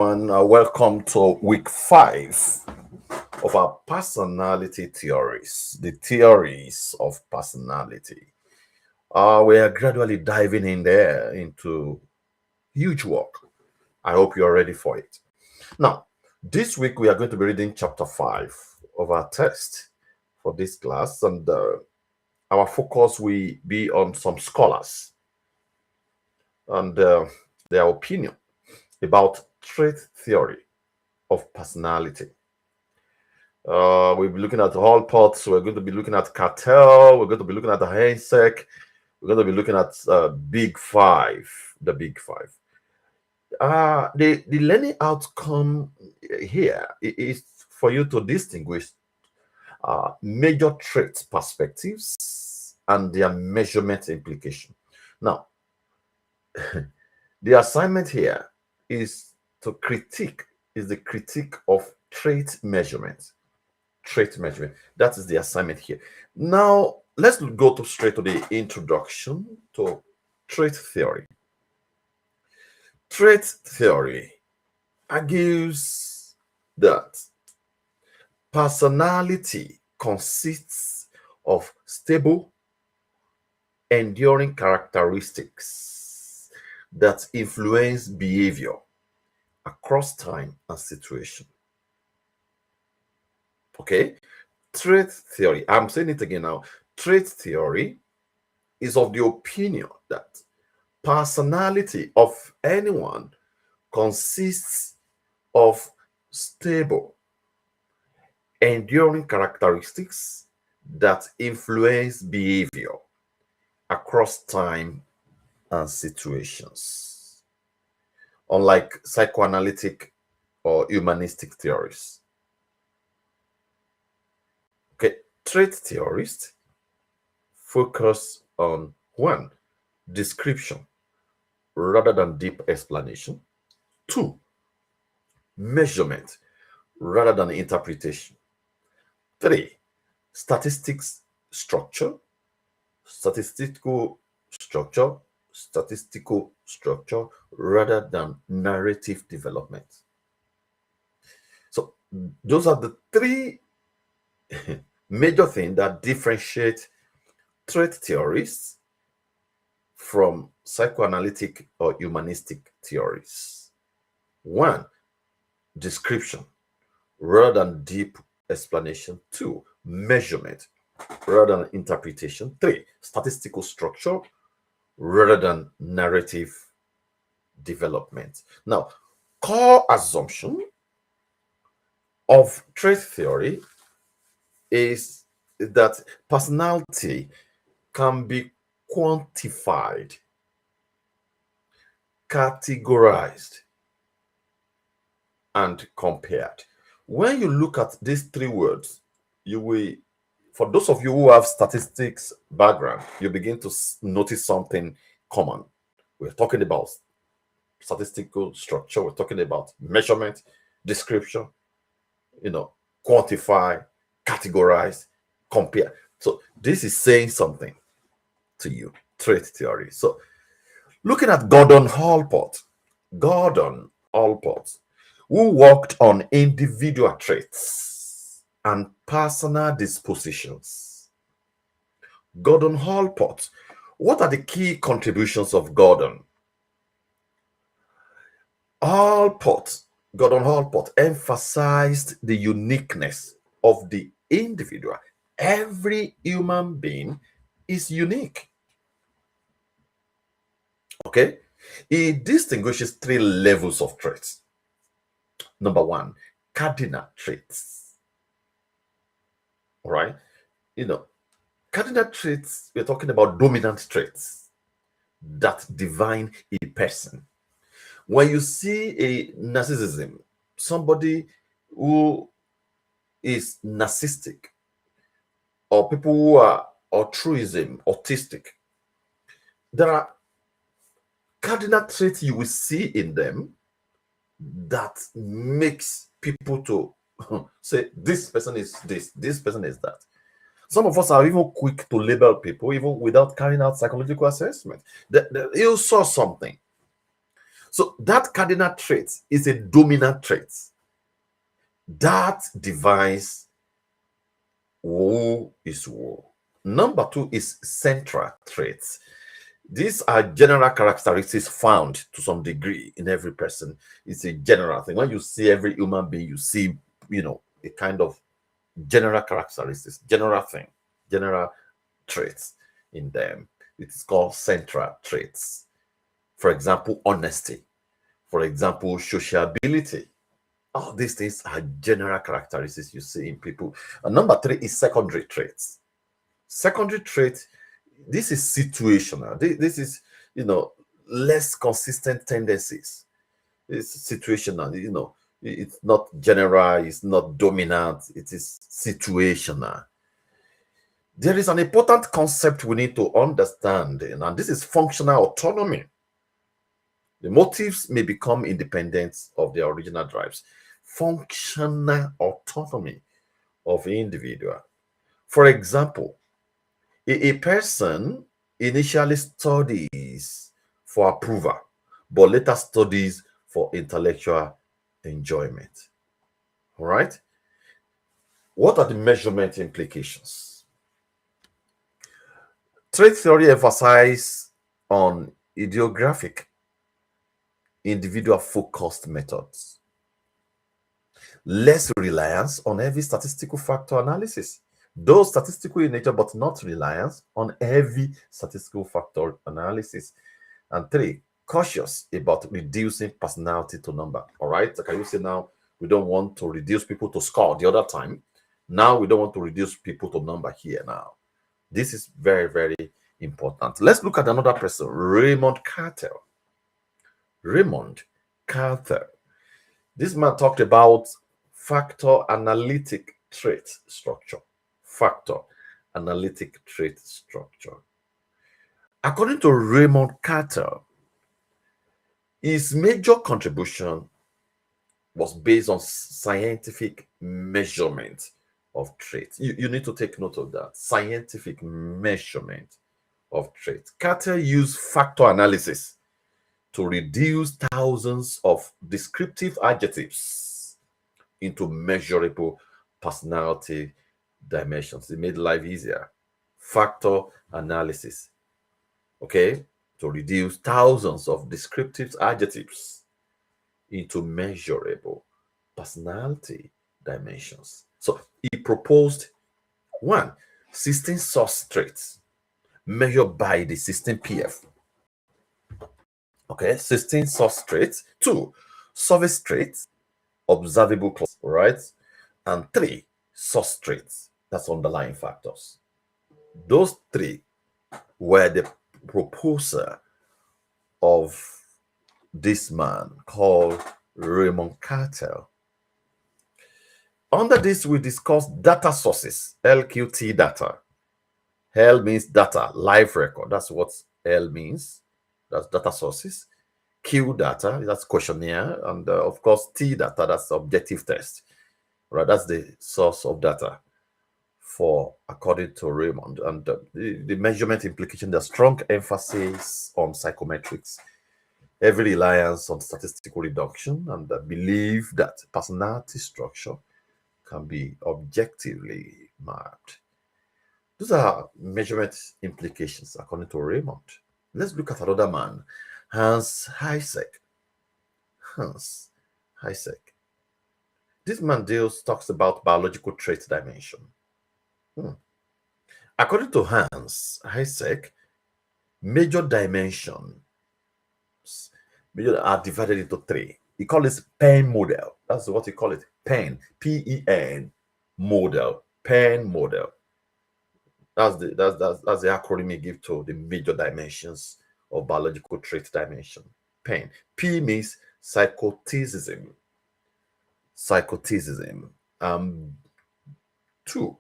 And welcome to week 5 of our personality theories, the theories of personality. We are gradually diving in there into huge work. I hope you're ready for it. Now, this week we are going to be reading chapter 5 of our text for this class, and our focus will be on some scholars and their opinion about trait theory of personality. We'll be looking at Allport. We're going to be looking at Cattell. We're going to be looking at the Eysenck. We're going to be looking at Big Five, the Big Five. The learning outcome here is for you to distinguish major trait perspectives and their measurement implication. Now, the assignment here is the critique of trait measurement. Trait measurement. That is the assignment here. Now, let's go straight to the introduction to trait theory. Trait theory argues that personality consists of stable, enduring characteristics that influence behavior across time and situation. Okay, trait theory, I'm saying it again now. Trait theory is of the opinion that personality of anyone consists of stable, enduring characteristics that influence behavior across time and situations, unlike psychoanalytic or humanistic theories. Okay, trait theorists focus on 1, description rather than deep explanation. 2, measurement rather than interpretation. 3, statistical structure rather than narrative development. So those are the 3 major things that differentiate trait theories from psychoanalytic or humanistic theories. 1, description rather than deep explanation. 2, measurement rather than interpretation. 3, statistical structure rather than narrative development. Now, core assumption of trait theory is that personality can be quantified, categorized, and compared. When you look at these 3 words, you will, for those of you who have statistics background, you begin to notice something common. We're talking about statistical structure, we're talking about measurement, description, quantify, categorize, compare. So this is saying something to you, trait theory. So looking at Gordon Allport, who worked on individual traits and personal dispositions. Gordon Allport, what are the key contributions of Gordon? Gordon Allport emphasized the uniqueness of the individual. Every human being is unique. Okay? He distinguishes 3 levels of traits. Number 1, cardinal traits. All right? Cardinal traits, we're talking about dominant traits that define a person. When you see a narcissism, somebody who is narcissistic, or people who are altruism, autistic, there are cardinal traits you will see in them that makes people to say this person is this person is that. Some of us are even quick to label people even without carrying out psychological assessment. You saw something. So that cardinal trait is a dominant trait. That defines who is who. Number two is central traits. These are general characteristics found to some degree in every person. It's a general thing. When you see every human being, you see, a kind of general characteristics, general thing, general traits in them. It's called central traits. For example, honesty. For example, sociability. All these things are general characteristics you see in people. And number three is secondary traits. Secondary trait, this is situational. This is, less consistent tendencies. It's situational, it's not general, it's not dominant, it is situational. There is an important concept we need to understand, and this is functional autonomy. The motives may become independent of their original drives. Functional autonomy of the individual. For example, a person initially studies for approval, but later studies for intellectual enjoyment. All right? What are the measurement implications? Trait theory emphasizes on idiographic, individual-focused methods. Less reliance on heavy statistical factor analysis. Though statistical in nature, but not reliance on heavy statistical factor analysis. And three, cautious about reducing personality to number. All right. So can you say now we don't want to reduce people to score the other time? Now we don't want to reduce people to number here now. This is very, very important. Let's look at another person, Raymond Cattell. Raymond Cattell. This man talked about factor analytic trait structure. Factor analytic trait structure. According to Raymond Cattell, his major contribution was based on scientific measurement of traits. You need to take note of that. Scientific measurement of traits. Cattell used factor analysis to reduce thousands of descriptive adjectives into measurable personality dimensions. It made life easier. Factor analysis. Okay? To reduce thousands of descriptive adjectives into measurable personality dimensions. So he proposed 1, 16 source traits measured by the 16 PF. Okay, 16 source traits. 2, service traits, observable class, right? And 3, source traits, that's underlying factors. Those 3 were the proposer of this man called Raymond Cattell. Under this, we discuss data sources, LQT data. L means data, live record. That's what L means. That's data sources. Q data, that's questionnaire. And of course, T data, that's objective test. Right, that's the source of data for, according to Raymond. And the measurement implication, the strong emphasis on psychometrics, heavy reliance on statistical reduction, and the belief that personality structure can be objectively mapped. Those are measurement implications according to Raymond. Let's look at another man, Hans Eysenck. Hans Eysenck. This man talks about biological trait dimension. According to Hans Eysenck, major dimensions are divided into 3. He calls it Penn model. That's what he call it. Penn, P-E-N model. Penn model. That's the acronym he gives to the major dimensions of biological trait dimension. Penn. P means psychoticism. Psychoticism. 2.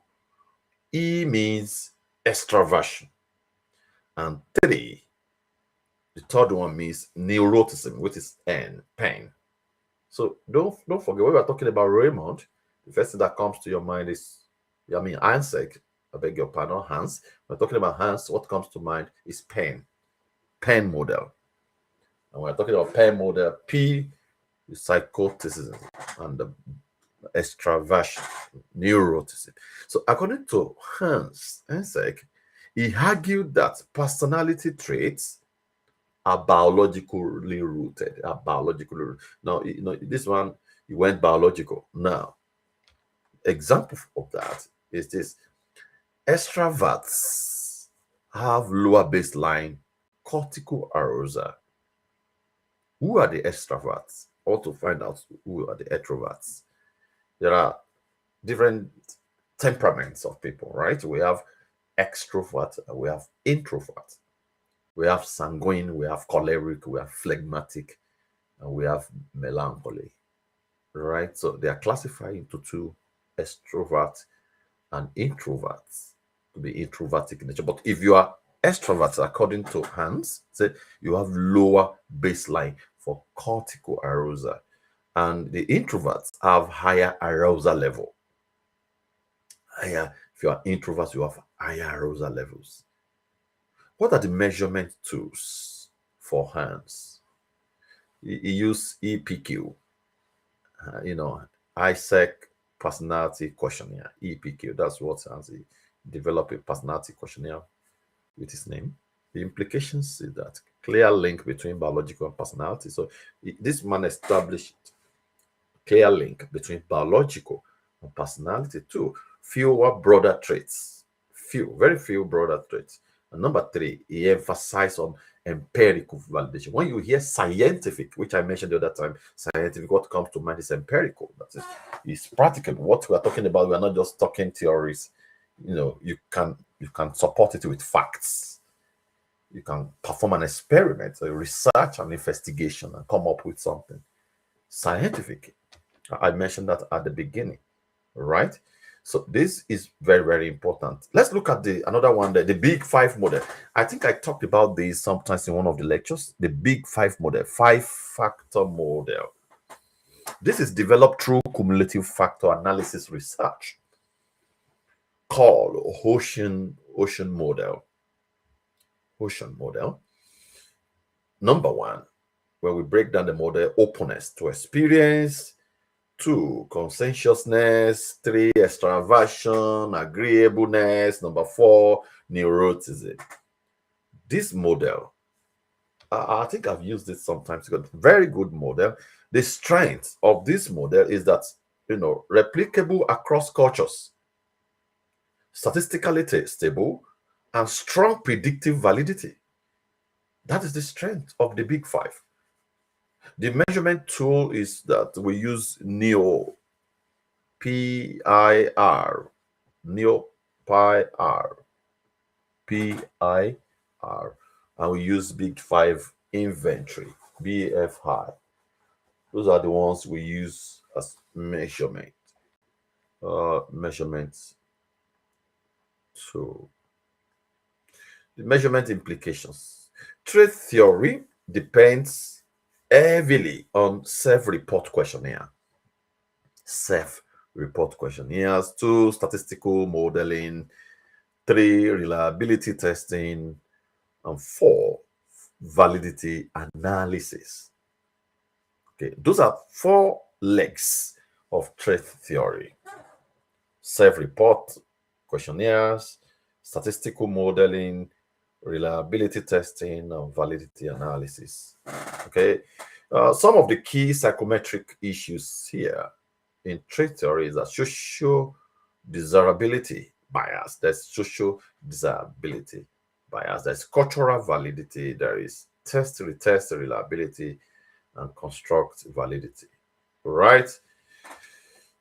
E means extraversion. And 3, the third one means neuroticism, which is N, pain. So don't forget, when we're talking about Raymond, the first thing that comes to your mind is, Eysenck, I beg your pardon, Hans. We're talking about Hans, what comes to mind is pain. Pain model. And we're talking about pair model. P is psychoticism and the extraversion, neuroticism. So according to Eysenck, he argued that personality traits are biologically rooted. Are biologically rooted. Now, this one, he went biological. Now, example of that is this: extroverts have lower baseline cortical arousal. Who are the extroverts? Or to find out who are the introverts. There are different temperaments of people, right? We have extrovert, we have introvert, we have sanguine, we have choleric, we have phlegmatic, and we have melancholy, right? So they are classified into two: extrovert and introverts. To be introvertic in nature. But if you are extroverts, according to Hans, say you have lower baseline for cortical arousal, and the introverts have higher arousal level. Higher, if you are introverts, you have higher arousal levels. What are the measurement tools for Hans? He used EPQ, Eysenck personality questionnaire, EPQ. That's what Hans he developed, a personality questionnaire with his name. The implications is that clear link between biological and personality. So this man established clear link between biological and personality too. Fewer broader traits, very few broader traits. And number three, he emphasized on empirical validation. When you hear scientific, which I mentioned the other time, scientific, what comes to mind is empirical. That is, it's practical. What we are talking about, we are not just talking theories. You can support it with facts. You can perform an experiment, a research, an investigation, and come up with something scientific. I mentioned that at the beginning, right? So this is very, very important. Let's look at another one, the Big Five model. I think I talked about this sometimes in one of the lectures. The Big Five model, five-factor model. This is developed through cumulative factor analysis research called Ocean model. Ocean model. Number one, where we break down the model: openness to experience. 2, conscientiousness. 3, extraversion, agreeableness. Number 4, neuroticism. This model, I think I've used it sometimes. It's got very good model. The strength of this model is that, replicable across cultures, statistically stable, and strong predictive validity. That is the strength of the Big Five. The measurement tool is that we use NEO, PIR, NEO PIR, PIR, and we use Big Five inventory, BFI. Those are the ones we use as measurement. Measurements. So the measurement implications. Trait theory depends heavily on self-report questionnaire. Self-report questionnaires. 2, statistical modeling. 3, reliability testing. And 4, validity analysis. Okay, those are 4 legs of trait theory: self-report questionnaires, statistical modeling, reliability testing, and validity analysis. Okay, some of the key psychometric issues here in trait theory is that social desirability bias. There's social desirability bias. There's cultural validity. There is test, retest, reliability, and construct validity. Right?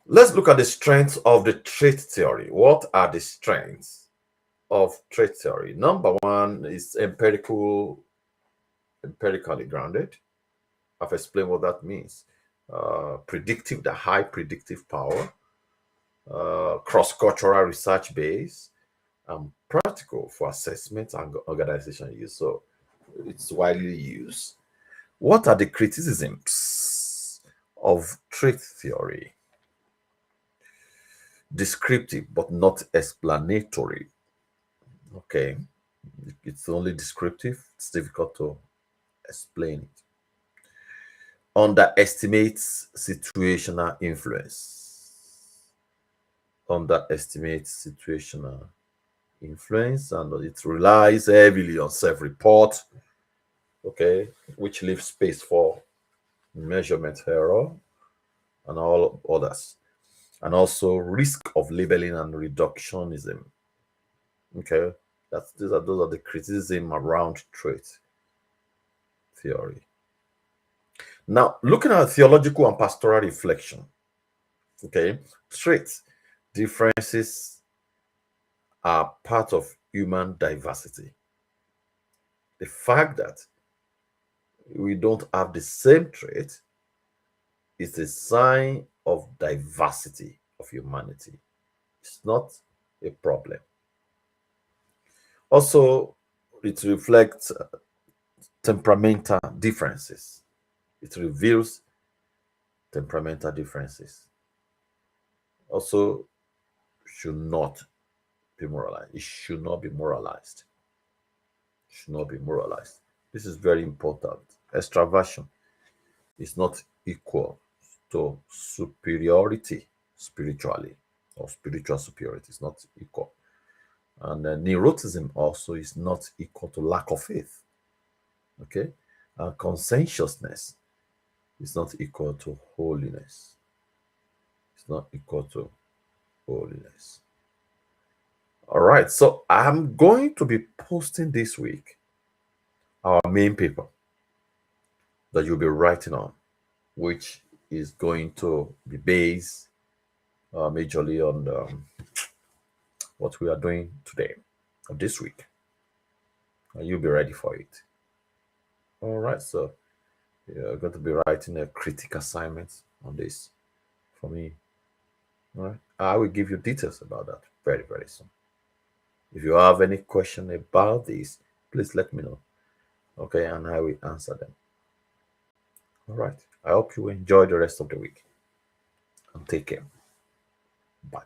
Let's look at the strengths of the trait theory. What are the strengths of trait theory? Number one is empirically grounded. I've explained what that means. Predictive, the high predictive power, cross-cultural research base, and practical for assessment and organization use. So it's widely used. What are the criticisms of trait theory? Descriptive but not explanatory. Okay, it's only descriptive. It's difficult to explain it. underestimates situational influence. Underestimates situational influence, and it relies heavily on self-report, okay, which leaves space for measurement error and all others, and also risk of labeling and reductionism. Okay, those are the criticism around trait theory. Now, looking at theological and pastoral reflection, okay, trait differences are part of human diversity. The fact that we don't have the same trait is a sign of diversity of humanity. It's not a problem. Also, it reflects temperamental differences. It reveals temperamental differences. Also, should not be moralized. It should not be moralized. It should not be moralized. This is very important. Extraversion is not equal to superiority spiritually, or spiritual superiority is not equal. And neuroticism also is not equal to lack of faith. Okay, and conscientiousness is not equal to holiness. It's not equal to holiness. All right, so I'm going to be posting this week our main paper that you'll be writing on, which is going to be based majorly on what we are doing today or this week. And you'll be ready for it. All right, so you're going to be writing a critic assignment on this for me. All right, I will give you details about that very, very soon. If you have any question about this, please let me know. Okay, and I will answer them. All right. I hope you enjoy the rest of the week and take care. Bye.